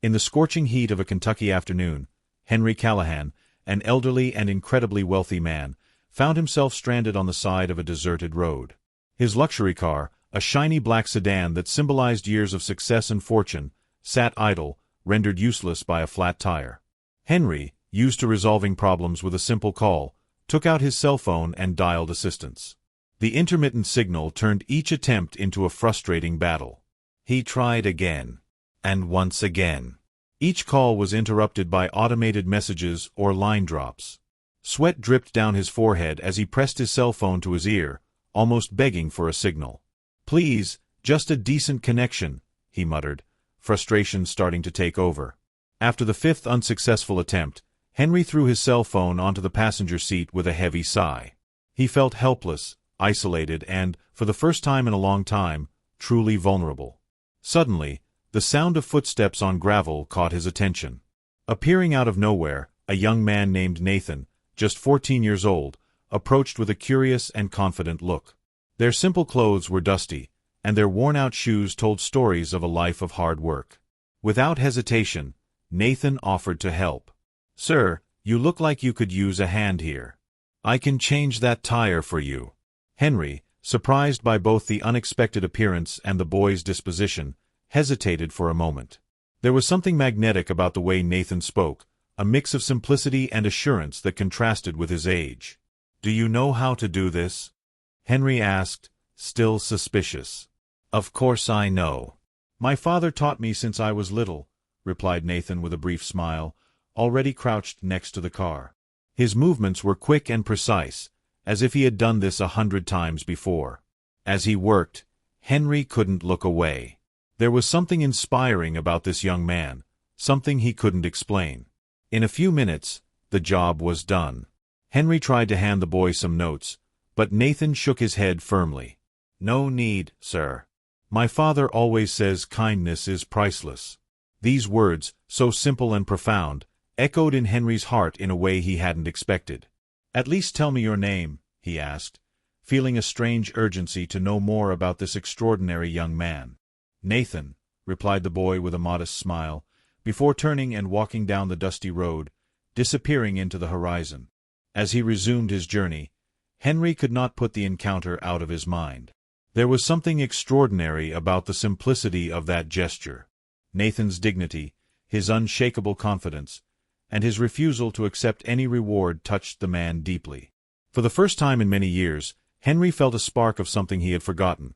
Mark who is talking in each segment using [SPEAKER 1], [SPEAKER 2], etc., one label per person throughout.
[SPEAKER 1] In the scorching heat of a Kentucky afternoon, Henry Callahan, an elderly and incredibly wealthy man, found himself stranded on the side of a deserted road. His luxury car, a shiny black sedan that symbolized years of success and fortune, sat idle, rendered useless by a flat tire. Henry, used to resolving problems with a simple call, took out his cell phone and dialed assistance. The intermittent signal turned each attempt into a frustrating battle. He tried again, and once again. Each call was interrupted by automated messages or line drops. Sweat dripped down his forehead as he pressed his cell phone to his ear, almost begging for a signal. "Please, just a decent connection," he muttered, frustration starting to take over. After the fifth unsuccessful attempt, Henry threw his cell phone onto the passenger seat with a heavy sigh. He felt helpless, isolated, and, for the first time in a long time, truly vulnerable. Suddenly, the sound of footsteps on gravel caught his attention. Appearing out of nowhere, a young man named Nathan, just 14 years old, approached with a curious and confident look. Their simple clothes were dusty, and their worn-out shoes told stories of a life of hard work. Without hesitation, Nathan offered to help. "Sir, you look like you could use a hand here. I can change that tire for you." Henry, surprised by both the unexpected appearance and the boy's disposition, hesitated for a moment. There was something magnetic about the way Nathan spoke, a mix of simplicity and assurance that contrasted with his age. "Do you know how to do this?" Henry asked, still suspicious. "Of course I know. My father taught me since I was little," replied Nathan with a brief smile, already crouched next to the car. His movements were quick and precise, as if he had done this 100 times before. As he worked, Henry couldn't look away. There was something inspiring about this young man, something he couldn't explain. In a few minutes, the job was done. Henry tried to hand the boy some notes, but Nathan shook his head firmly. "No need, sir. My father always says kindness is priceless." These words, so simple and profound, echoed in Henry's heart in a way he hadn't expected. "At least tell me your name," he asked, feeling a strange urgency to know more about this extraordinary young man. "Nathan," replied the boy with a modest smile, before turning and walking down the dusty road, disappearing into the horizon. As he resumed his journey, Henry could not put the encounter out of his mind. There was something extraordinary about the simplicity of that gesture. Nathan's dignity, his unshakable confidence, and his refusal to accept any reward touched the man deeply. For the first time in many years, Henry felt a spark of something he had forgotten,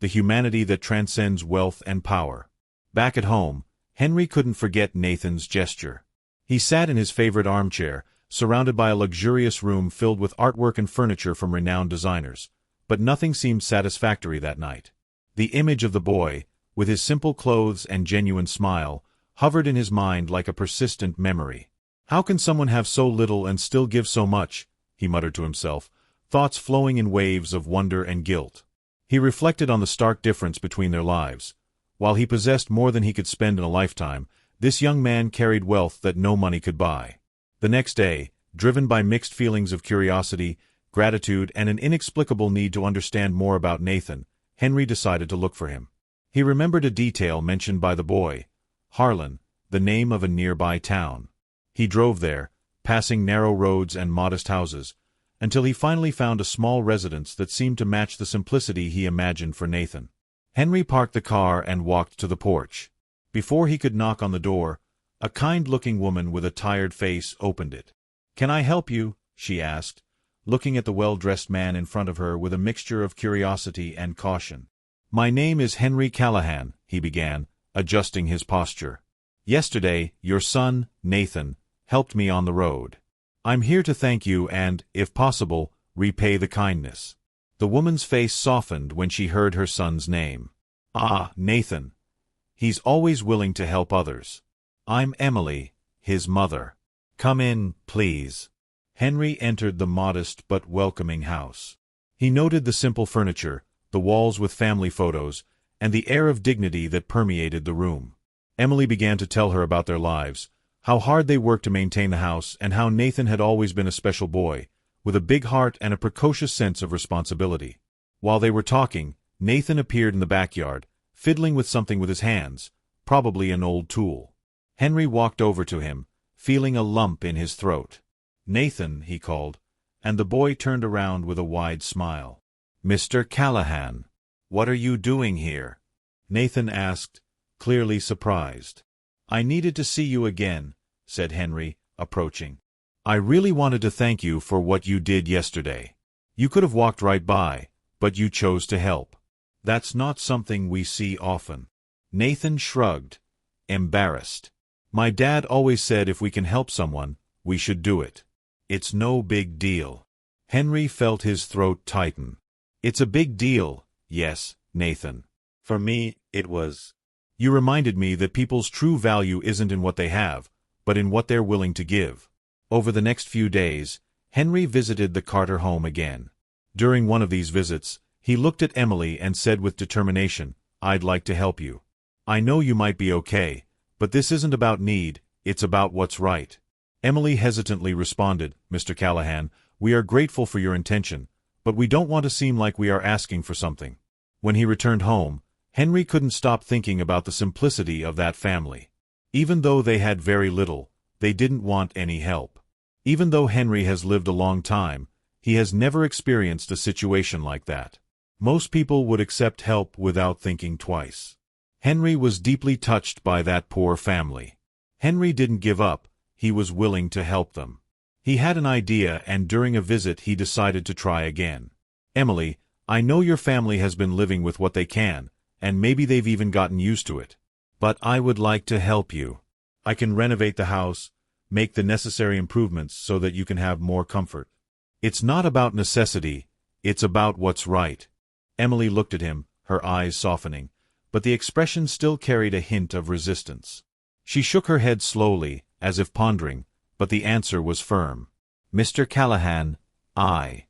[SPEAKER 1] the humanity that transcends wealth and power. Back at home, Henry couldn't forget Nathan's gesture. He sat in his favorite armchair, surrounded by a luxurious room filled with artwork and furniture from renowned designers, but nothing seemed satisfactory that night. The image of the boy, with his simple clothes and genuine smile, hovered in his mind like a persistent memory. "How can someone have so little and still give so much?" he muttered to himself, thoughts flowing in waves of wonder and guilt. He reflected on the stark difference between their lives. While he possessed more than he could spend in a lifetime, this young man carried wealth that no money could buy. The next day, driven by mixed feelings of curiosity, gratitude, and an inexplicable need to understand more about Nathan, Henry decided to look for him. He remembered a detail mentioned by the boy, Harlan, the name of a nearby town. He drove there, passing narrow roads and modest houses, until he finally found a small residence that seemed to match the simplicity he imagined for Nathan. Henry parked the car and walked to the porch. Before he could knock on the door, a kind-looking woman with a tired face opened it. "Can I help you?" she asked, looking at the well-dressed man in front of her with a mixture of curiosity and caution. "My name is Henry Callahan," he began, adjusting his posture. "Yesterday, your son, Nathan, helped me on the road. I'm here to thank you and, if possible, repay the kindness." The woman's face softened when she heard her son's name. "Ah, Nathan. He's always willing to help others. I'm Emily, his mother. Come in, please." Henry entered the modest but welcoming house. He noted the simple furniture, the walls with family photos, and the air of dignity that permeated the room. Emily began to tell her about their lives, how hard they worked to maintain the house, and how Nathan had always been a special boy, with a big heart and a precocious sense of responsibility. While they were talking, Nathan appeared in the backyard, fiddling with something with his hands, probably an old tool. Henry walked over to him, feeling a lump in his throat. "Nathan," he called, and the boy turned around with a wide smile. "Mr. Callahan, what are you doing here?" Nathan asked, clearly surprised. "I needed to see you again," said Henry, approaching. "I really wanted to thank you for what you did yesterday. You could have walked right by, but you chose to help. That's not something we see often." Nathan shrugged, embarrassed. "My dad always said if we can help someone, we should do it. It's no big deal." Henry felt his throat tighten. "It's a big deal, yes, Nathan. For me, it was. You reminded me that people's true value isn't in what they have, but in what they're willing to give." Over the next few days, Henry visited the Carter home again. During one of these visits, he looked at Emily and said with determination, "I'd like to help you. I know you might be okay, but this isn't about need, it's about what's right." Emily hesitantly responded, "Mr. Callahan, we are grateful for your intention, but we don't want to seem like we are asking for something." When he returned home, Henry couldn't stop thinking about the simplicity of that family. Even though they had very little, they didn't want any help. Even though Henry has lived a long time, he has never experienced a situation like that. Most people would accept help without thinking twice. Henry was deeply touched by that poor family. Henry didn't give up, he was willing to help them. He had an idea, and during a visit he decided to try again. "Emily, I know your family has been living with what they can, and maybe they've even gotten used to it. But I would like to help you. I can renovate the house, make the necessary improvements so that you can have more comfort. It's not about necessity, it's about what's right." Emily looked at him, her eyes softening, but the expression still carried a hint of resistance. She shook her head slowly, as if pondering, but the answer was firm. "Mr. Callahan, I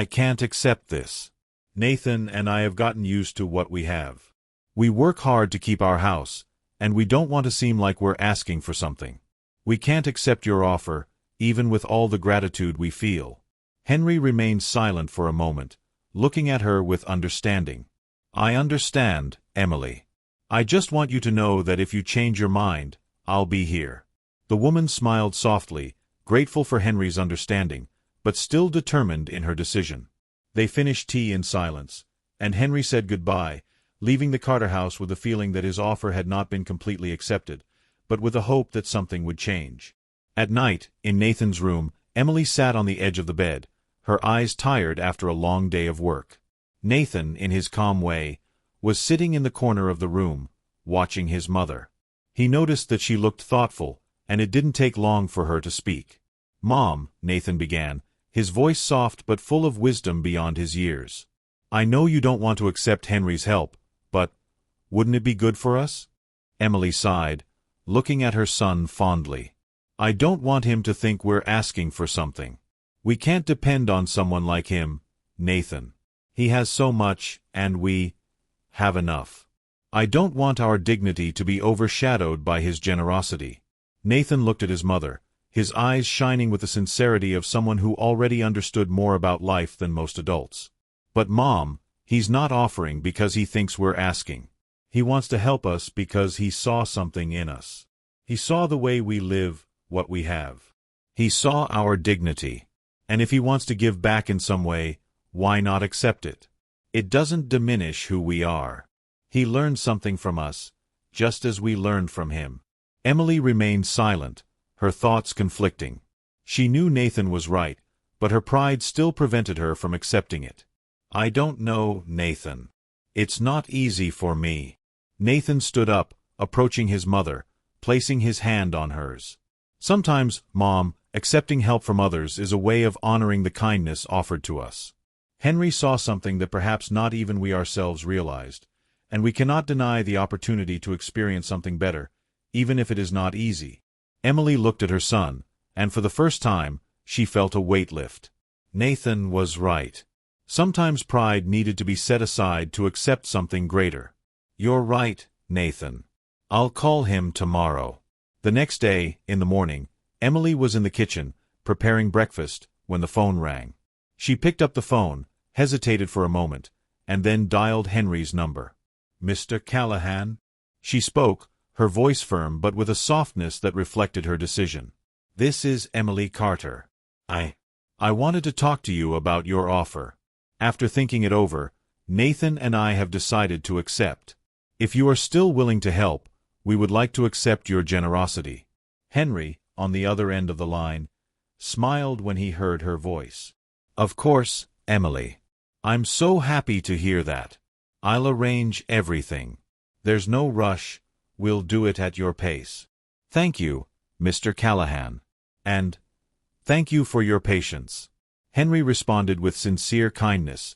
[SPEAKER 1] can't accept this. Nathan and I have gotten used to what we have. We work hard to keep our house, and we don't want to seem like we're asking for something. We can't accept your offer, even with all the gratitude we feel." Henry remained silent for a moment, looking at her with understanding. "I understand, Emily. I just want you to know that if you change your mind, I'll be here." The woman smiled softly, grateful for Henry's understanding, but still determined in her decision. They finished tea in silence, and Henry said goodbye, leaving the Carter house with the feeling that his offer had not been completely accepted, but with the hope that something would change. At night, in Nathan's room, Emily sat on the edge of the bed, her eyes tired after a long day of work. Nathan, in his calm way, was sitting in the corner of the room, watching his mother. He noticed that she looked thoughtful, and it didn't take long for her to speak. "Mom," Nathan began, his voice soft but full of wisdom beyond his years. "I know you don't want to accept Henry's help, but wouldn't it be good for us?" Emily sighed, looking at her son fondly. "I don't want him to think we're asking for something. We can't depend on someone like him, Nathan. He has so much, and we have enough. I don't want our dignity to be overshadowed by his generosity." Nathan looked at his mother, his eyes shining with the sincerity of someone who already understood more about life than most adults. "But Mom, he's not offering because he thinks we're asking. He wants to help us because he saw something in us. He saw the way we live, what we have. He saw our dignity. And if he wants to give back in some way, why not accept it? It doesn't diminish who we are. He learned something from us, just as we learned from him." Emily remained silent, her thoughts conflicting. She knew Nathan was right, but her pride still prevented her from accepting it. "I don't know, Nathan. It's not easy for me." Nathan stood up, approaching his mother, placing his hand on hers. "Sometimes, Mom, accepting help from others is a way of honoring the kindness offered to us. Henry saw something that perhaps not even we ourselves realized, and we cannot deny the opportunity to experience something better, even if it is not easy." Emily looked at her son, and for the first time, she felt a weight lift. Nathan was right. Sometimes pride needed to be set aside to accept something greater. "You're right, Nathan. I'll call him tomorrow." The next day, in the morning, Emily was in the kitchen, preparing breakfast, when the phone rang. She picked up the phone, hesitated for a moment, and then dialed Henry's number. "Mr. Callahan?" She spoke, her voice firm but with a softness that reflected her decision. "This is Emily Carter. I wanted to talk to you about your offer. After thinking it over, Nathan and I have decided to accept. If you are still willing to help, we would like to accept your generosity." Henry, on the other end of the line, smiled when he heard her voice. "Of course, Emily. I'm so happy to hear that. I'll arrange everything. There's no rush, we'll do it at your pace." "Thank you, Mr. Callahan. And thank you for your patience." Henry responded with sincere kindness.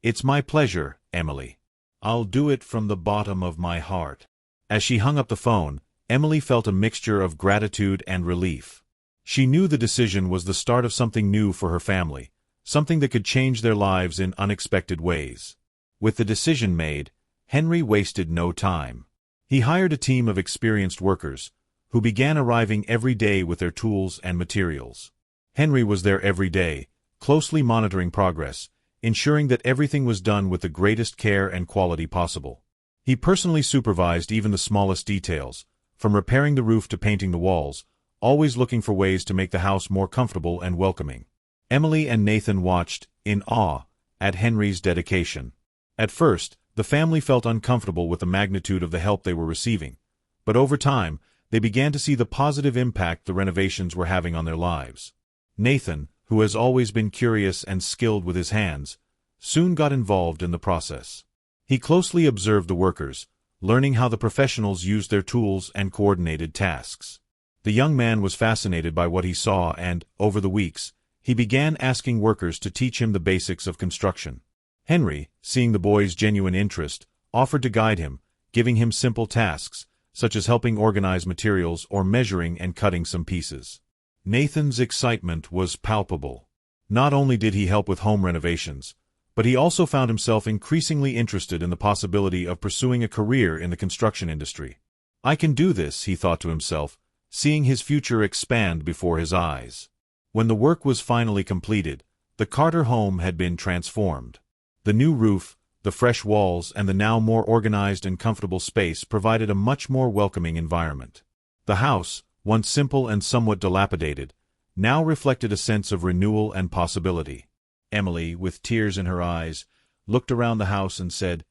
[SPEAKER 1] "It's my pleasure, Emily. I'll do it from the bottom of my heart." As she hung up the phone, Emily felt a mixture of gratitude and relief. She knew the decision was the start of something new for her family, something that could change their lives in unexpected ways. With the decision made, Henry wasted no time. He hired a team of experienced workers, who began arriving every day with their tools and materials. Henry was there every day, closely monitoring progress, ensuring that everything was done with the greatest care and quality possible. He personally supervised even the smallest details, from repairing the roof to painting the walls, always looking for ways to make the house more comfortable and welcoming. Emily and Nathan watched, in awe, at Henry's dedication. At first, the family felt uncomfortable with the magnitude of the help they were receiving, but over time, they began to see the positive impact the renovations were having on their lives. Nathan, who has always been curious and skilled with his hands, soon got involved in the process. He closely observed the workers, learning how the professionals used their tools and coordinated tasks. The young man was fascinated by what he saw and, over the weeks, he began asking workers to teach him the basics of construction. Henry, seeing the boy's genuine interest, offered to guide him, giving him simple tasks, such as helping organize materials or measuring and cutting some pieces. Nathan's excitement was palpable. Not only did he help with home renovations, but he also found himself increasingly interested in the possibility of pursuing a career in the construction industry. "I can do this," he thought to himself, seeing his future expand before his eyes. When the work was finally completed, the Carter home had been transformed. The new roof, the fresh walls, and the now more organized and comfortable space provided a much more welcoming environment. The house, once simple and somewhat dilapidated, now reflected a sense of renewal and possibility. Emily, with tears in her eyes, looked around the house and said,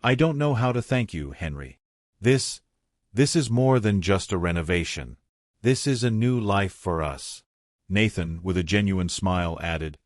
[SPEAKER 1] "I don't know how to thank you, Henry. This is more than just a renovation. This is a new life for us." Nathan, with a genuine smile, added,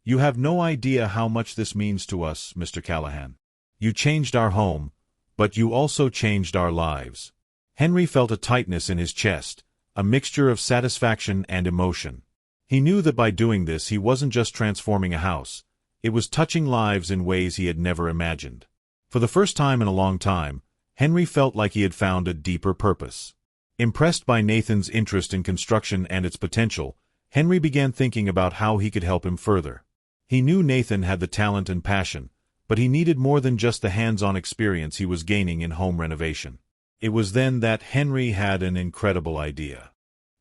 [SPEAKER 1] "You have no idea how much this means to us, Mr. Callahan. You changed our home, but you also changed our lives." Henry felt a tightness in his chest, a mixture of satisfaction and emotion. He knew that by doing this he wasn't just transforming a house, it was touching lives in ways he had never imagined. For the first time in a long time, Henry felt like he had found a deeper purpose. Impressed by Nathan's interest in construction and its potential, Henry began thinking about how he could help him further. He knew Nathan had the talent and passion, but he needed more than just the hands-on experience he was gaining in home renovation. It was then that Henry had an incredible idea.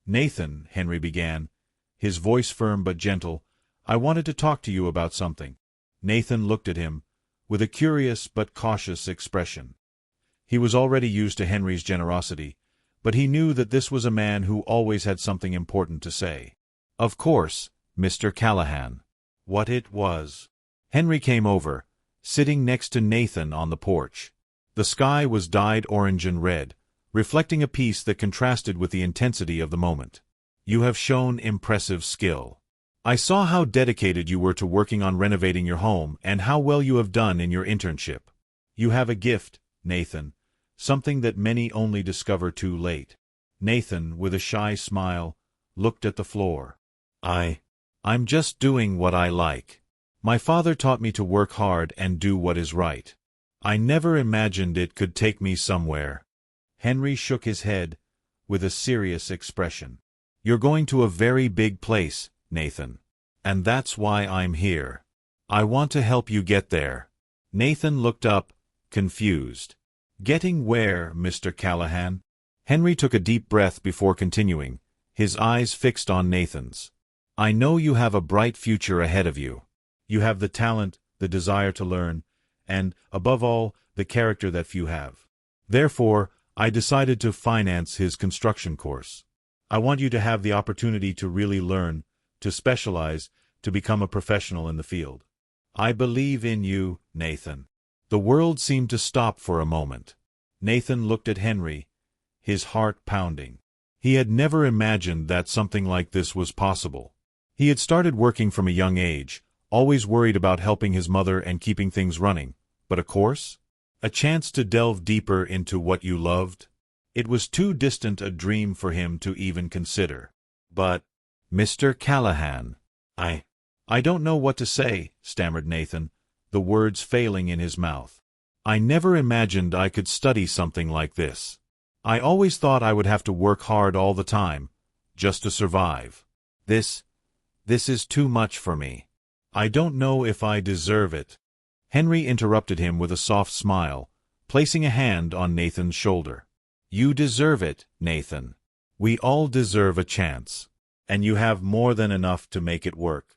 [SPEAKER 1] "Nathan," Henry began, his voice firm but gentle, "I wanted to talk to you about something." Nathan looked at him, with a curious but cautious expression. He was already used to Henry's generosity, but he knew that this was a man who always had something important to say. "Of course, Mr. Callahan." What it was. Henry came over, sitting next to Nathan on the porch. The sky was dyed orange and red, reflecting a peace that contrasted with the intensity of the moment. "You have shown impressive skill. I saw how dedicated you were to working on renovating your home and how well you have done in your internship. You have a gift, Nathan, something that many only discover too late." Nathan, with a shy smile, looked at the floor. I'm just doing what I like. My father taught me to work hard and do what is right. I never imagined it could take me somewhere." Henry shook his head, with a serious expression. "You're going to a very big place, Nathan. And that's why I'm here. I want to help you get there." Nathan looked up, confused. "Getting where, Mr. Callahan?" Henry took a deep breath before continuing, his eyes fixed on Nathan's. "I know you have a bright future ahead of you. You have the talent, the desire to learn, and, above all, the character that few have. Therefore, I decided to finance his construction course. I want you to have the opportunity to really learn, to specialize, to become a professional in the field. I believe in you, Nathan." The world seemed to stop for a moment. Nathan looked at Henry, his heart pounding. He had never imagined that something like this was possible. He had started working from a young age, always worried about helping his mother and keeping things running. But a course? A chance to delve deeper into what you loved? It was too distant a dream for him to even consider. "But, Mr. Callahan, I don't know what to say," stammered Nathan, the words failing in his mouth. "I never imagined I could study something like this. I always thought I would have to work hard all the time, just to survive. This is too much for me. I don't know if I deserve it." Henry interrupted him with a soft smile, placing a hand on Nathan's shoulder. "You deserve it, Nathan. We all deserve a chance. And you have more than enough to make it work.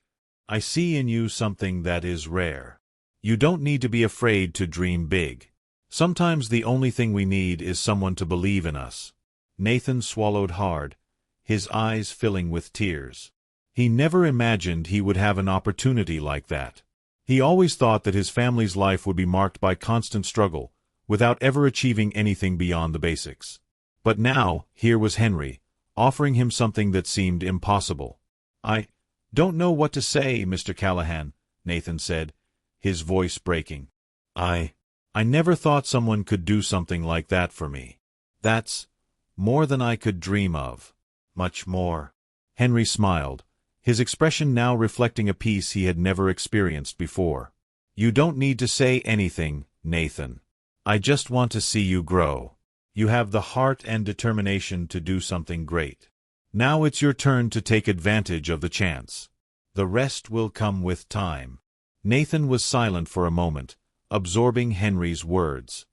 [SPEAKER 1] I see in you something that is rare. You don't need to be afraid to dream big. Sometimes the only thing we need is someone to believe in us." Nathan swallowed hard, his eyes filling with tears. He never imagined he would have an opportunity like that. He always thought that his family's life would be marked by constant struggle, without ever achieving anything beyond the basics. But now, here was Henry, offering him something that seemed impossible. "I don't know what to say, Mr. Callahan," Nathan said, his voice breaking. I never thought someone could do something like that for me. That's more than I could dream of. Much more." Henry smiled, his expression now reflecting a peace he had never experienced before. "You don't need to say anything, Nathan. I just want to see you grow. You have the heart and determination to do something great. Now it's your turn to take advantage of the chance. The rest will come with time." Nathan was silent for a moment, absorbing Henry's words.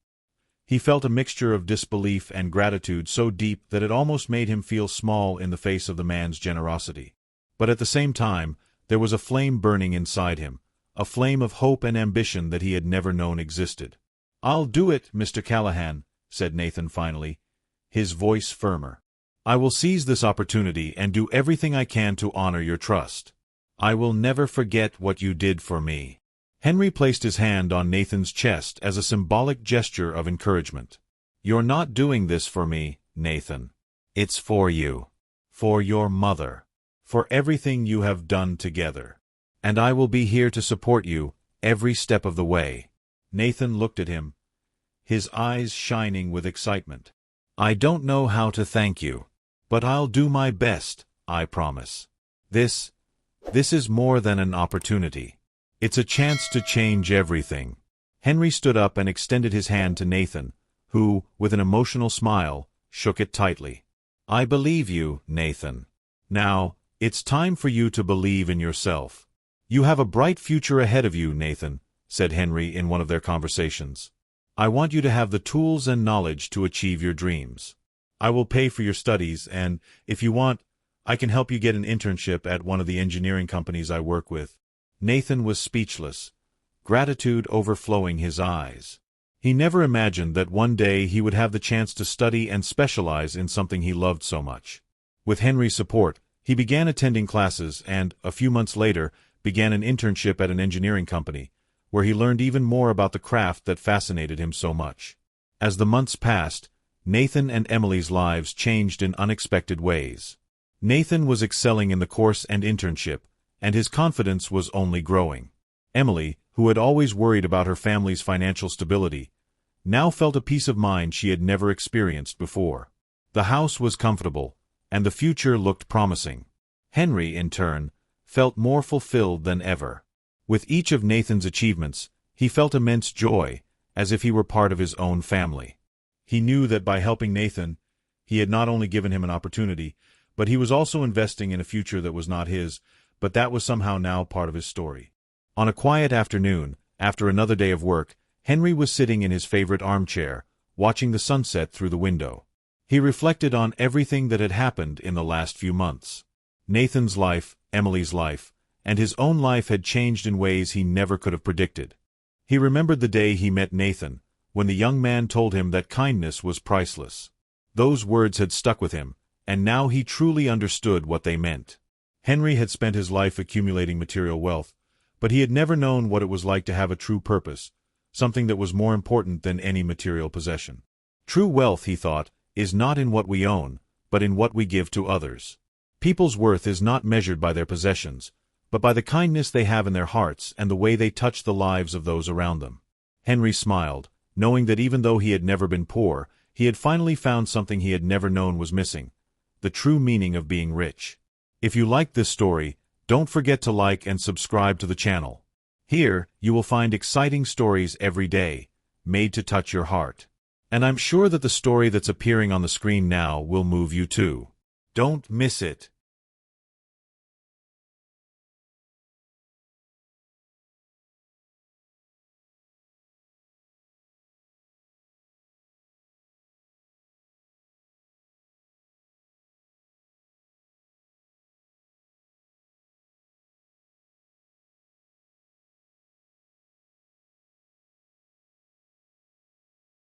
[SPEAKER 1] He felt a mixture of disbelief and gratitude so deep that it almost made him feel small in the face of the man's generosity. But at the same time, there was a flame burning inside him, a flame of hope and ambition that he had never known existed. "I'll do it, Mr. Callahan," said Nathan finally, his voice firmer. "I will seize this opportunity and do everything I can to honor your trust. I will never forget what you did for me." Henry placed his hand on Nathan's chest as a symbolic gesture of encouragement. "You're not doing this for me, Nathan. It's for you. For your mother. For everything you have done together. And I will be here to support you every step of the way." Nathan looked at him, his eyes shining with excitement. "I don't know how to thank you, but I'll do my best, I promise. This is more than an opportunity. It's a chance to change everything." Henry stood up and extended his hand to Nathan, who, with an emotional smile, shook it tightly. "I believe you, Nathan. Now, it's time for you to believe in yourself. You have a bright future ahead of you, Nathan," said Henry in one of their conversations. "I want you to have the tools and knowledge to achieve your dreams. I will pay for your studies, and, if you want, I can help you get an internship at one of the engineering companies I work with." Nathan was speechless, gratitude overflowing his eyes. He never imagined that one day he would have the chance to study and specialize in something he loved so much. With Henry's support, he began attending classes and, a few months later, began an internship at an engineering company, where he learned even more about the craft that fascinated him so much. As the months passed, Nathan and Emily's lives changed in unexpected ways. Nathan was excelling in the course and internship, and his confidence was only growing. Emily, who had always worried about her family's financial stability, now felt a peace of mind she had never experienced before. The house was comfortable, and the future looked promising. Henry, in turn, felt more fulfilled than ever. With each of Nathan's achievements, he felt immense joy, as if he were part of his own family. He knew that by helping Nathan, he had not only given him an opportunity, but he was also investing in a future that was not his, but that was somehow now part of his story. On a quiet afternoon, after another day of work, Henry was sitting in his favorite armchair, watching the sunset through the window. He reflected on everything that had happened in the last few months. Nathan's life, Emily's life, and his own life had changed in ways he never could have predicted. He remembered the day he met Nathan, when the young man told him that kindness was priceless. Those words had stuck with him, and now he truly understood what they meant. Henry had spent his life accumulating material wealth, but he had never known what it was like to have a true purpose, something that was more important than any material possession. True wealth, he thought, is not in what we own, but in what we give to others. People's worth is not measured by their possessions, but by the kindness they have in their hearts and the way they touch the lives of those around them. Henry smiled, knowing that even though he had never been poor, he had finally found something he had never known was missing: the true meaning of being rich. If you liked this story, don't forget to like and subscribe to the channel. Here, you will find exciting stories every day, made to touch your heart. And I'm sure that the story that's appearing on the screen now will move you too. Don't miss it.